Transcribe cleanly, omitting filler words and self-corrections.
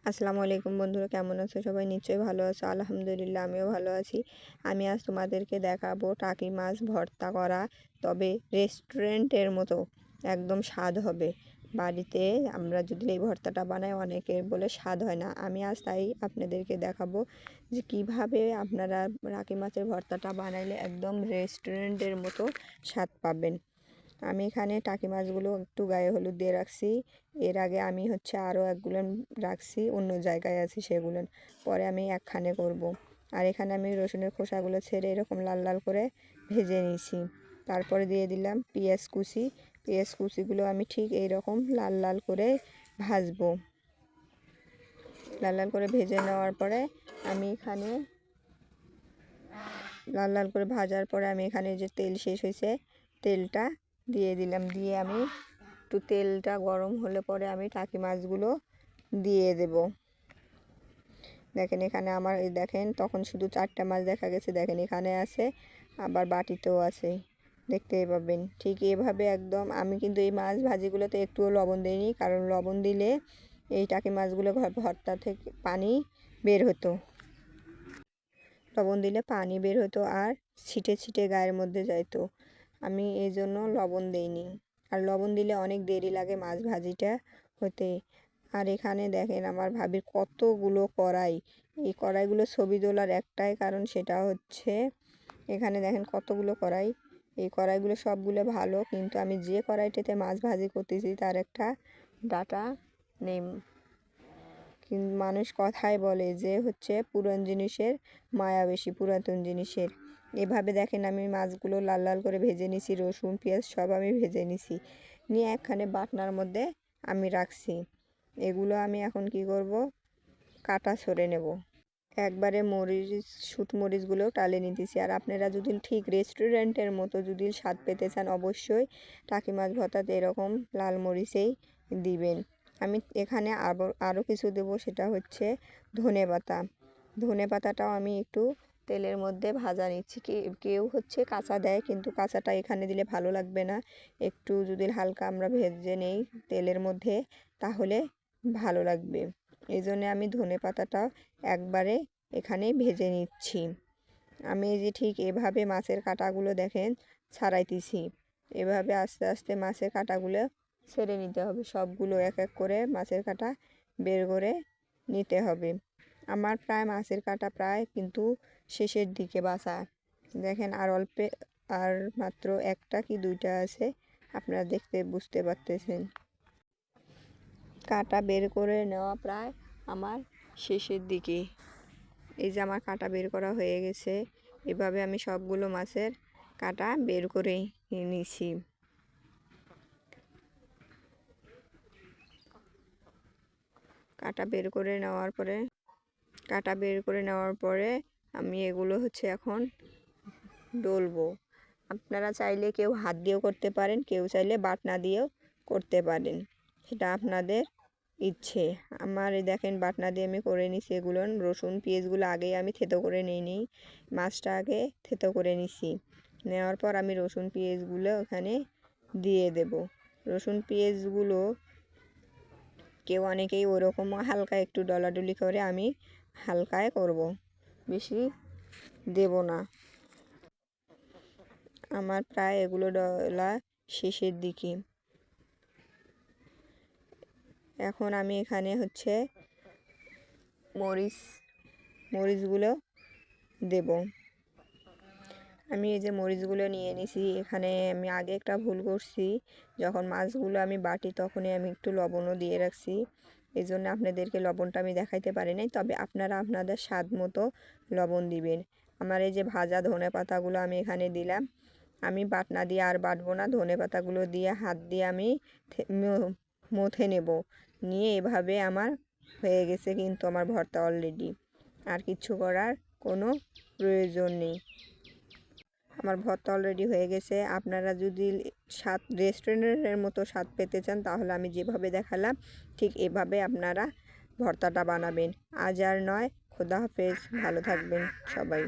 আসসালামু আলাইকুম বন্ধুরা, কেমন আছো সবাই? নিশ্চয়ই ভালো আছো। আলহামদুলিল্লাহ আমিও ভালো আছি। আমি আজ তোমাদেরকে দেখাবো টাকি মাছ ভর্তা করা, তবে রেস্টুরেন্টের মতো একদম স্বাদ হবে। বাড়িতে আমরা যদি এই ভর্তাটা বানাই অনেকের বলে স্বাদ হয় না। আমি আজ তাই আপনাদেরকে দেখাবো যে কিভাবে আপনারা টাকি মাছের ভর্তাটা বানাইলে একদম রেস্টুরেন্টের মতো স্বাদ পাবেন। আমি এখানে টাকি মাছগুলো একটু গায়ে হলুদ দিয়ে রাখছি। এর আগে আমি আরও একগুলো রাখছি, অন্য জায়গায় আছে সেগুলো, পরে আমি একখানে করব। আর এখানে আমি রসুনের খোসাগুলো ছেড়ে এরকম লাল লাল করে ভেজে নিয়েছি। তারপরে দিয়ে দিলাম পেঁয়াজ কুচি। পেঁয়াজ কুচিগুলো আমি ঠিক এইরকম লাল লাল করে ভাজবো। লাল লাল করে ভেজে নেওয়ার পরে আমি এখানে লাল লাল করে ভাজার পরে আমি এখানে যে তেল শেষ হয়েছে তেলটা দিয়ে দিলাম। দিয়ে আমি একটু তেলটা গরম হলে পরে আমি টাকি মাছগুলো দিয়ে দেব। দেখেন এখানে আমার দেখেন তখন শুধু 4টা মাছ দেখা গেছে, দেখেন এখানে আছে আবার বাটিতেও আছে, দেখতেই পাবেন। ঠিক এভাবে একদম আমি কিন্তু এই মাছ ভাজিগুলোতে একটুও লবণ দিইনি, কারণ লবণ দিলে এই টাকি মাছগুলো ভর্তা থেকে পানি বের হতো। লবণ দিলে পানি বের হতো আর ছিটে ছিটে গায়ের মধ্যে যাইতো। আমি এই জন্য লবণ দিইনি। আর লবণ দিলে অনেক দেরি লাগে মাছ ভাজিটা হতে। আর এখানে দেখেন আমার ভাবির কতগুলো কড়াই। এই কড়াইগুলো ছবি তোলার একটাই কারণ, সেটা হচ্ছে এখানে দেখেন কতগুলো কড়াই। এই কড়াইগুলো সবগুলো ভালো, কিন্তু আমি যে কড়াইটাতে মাছ ভাজি করতেছি তার একটা ডাটা নেই। কিন্তু মানুষ কথায় বলে যে পুরান জিনিসের মায়া বেশি, পুরাতন জিনিসের। এভাবে দেখেন আমি মাছগুলো লাল লাল করে ভেজে নিছি, রসুন পেঁয়াজ সব আমি ভেজে নিছি, নিয়ে একখানে বাটনার মধ্যে আমি রাখছি। এগুলো আমি এখন কি করব, কাটা সরে নেব। একবারে শুট মরিচগুলোও টালে নিতেছি। আর আপনারা যদি ঠিক রেস্টুরেন্টের মতো যদি স্বাদ পেতে চান, অবশ্যই টাকি মাছ ভর্তাতে এরকম লাল মরিচেই দিবেন। আমি এখানে আরও কিছু দেব, সেটা হচ্ছে ধনে পাতা। ধনে পাতাটাও আমি একটু তেলের মধ্যে ভাজা নিচ্ছি। কেউ কাঁচা দেয়, কিন্তু কাঁচাটা এখানে দিলে ভালো লাগবে না। একটু যদি হালকা আমরা ভেজে নেই তেলের মধ্যে তাহলে ভালো লাগবে। এই জন্যে আমি ধনে পাতাটা একবারে এখানে ভেজে নিচ্ছি। আমি এই যে ঠিক এভাবে মাছের কাঁটাগুলো দেখেন ছাড়াইতেছি। এভাবে আস্তে আস্তে মাছের কাঁটাগুলো ছেড়ে নিতে হবে। সবগুলো এক এক করে মাছের কাঁটা বের করে নিতে হবে। আমার প্রায় মাছের কাঁটা প্রায় কিন্তু শেষের দিকে বাছা। দেখেন আর অল্পে আর মাত্র 1টা কি 2টা আছে, আপনারা দেখতে বুঝতে পারতেছেন। কাঁটা বের করে নেওয়া প্রায় আমার শেষের দিকে। এই যে আমার কাঁটা বের করা হয়ে গেছে। এভাবে আমি সবগুলো মাছের কাঁটা বের করে নিয়েছি। কাঁটা বের করে নেওয়ার পরে আমি এগুলো এখন ডলবো। আপনারা চাইলে কেউ হাত দিয়েও করতে পারেন, কেউ চাইলে বাটনা দিয়েও করতে পারেন, সেটা আপনাদের ইচ্ছে। আমার এই দেখেন বাটনা দিয়ে আমি করে নিছি। এগুলো রসুন পেঁয়াজগুলো আগেই আমি থেতো করে নিই, মাছটা আগে থেতো করে নিছি। নেওয়ার পর আমি রসুন পেঁয়াজগুলো ওখানে দিয়ে দেব। রসুন পেঁয়াজগুলো কেউ অনেকেই ওরকম হালকা একটু ডলাডলি করে, আমি হালকায় করব, বেশি দেব না। আমার প্রায় এগুলো ডলা শেষের দিকে। এখন আমি এখানে মরিচগুলো দেব। আমি এই যে মরিচগুলো নিয়ে নিছি। এখানে আমি আগে একটা ভুল করছি, যখন মাছগুলো আমি বাটি তখনই আমি একটু লবণও দিয়ে রাখছি। এই জন্য আপনাদেরকে লবণটা আমি দেখাইতে পারি নাই, তবে আপনারা আপনাদের স্বাদ মতো লবণ দিবেন। আমার এই যে ভাজা ধনে পাতাগুলো আমি এখানে দিলাম। আমি বাটনা দিয়ে আর বাটবো না, ধনে পাতাগুলো দিয়ে হাত দিয়ে আমি মথে নেব। নিয়ে এভাবে আমার হয়ে গেছে কিন্তু আমার ভর্তা অলরেডি। আর কিছু করার কোনো প্রয়োজন নেই। আমার ভর্তা অলরেডি হয়ে গেছে। আপনারা যদি স্বাদ রেস্টুরেন্টের মতো স্বাদ পেতে চান, তাহলে আমি যেভাবে দেখালাম ঠিক এভাবে আপনারা ভর্তাটা বানাবেন। আজ আর নয়, খোদা হাফেজ, ভালো থাকবেন সবাই।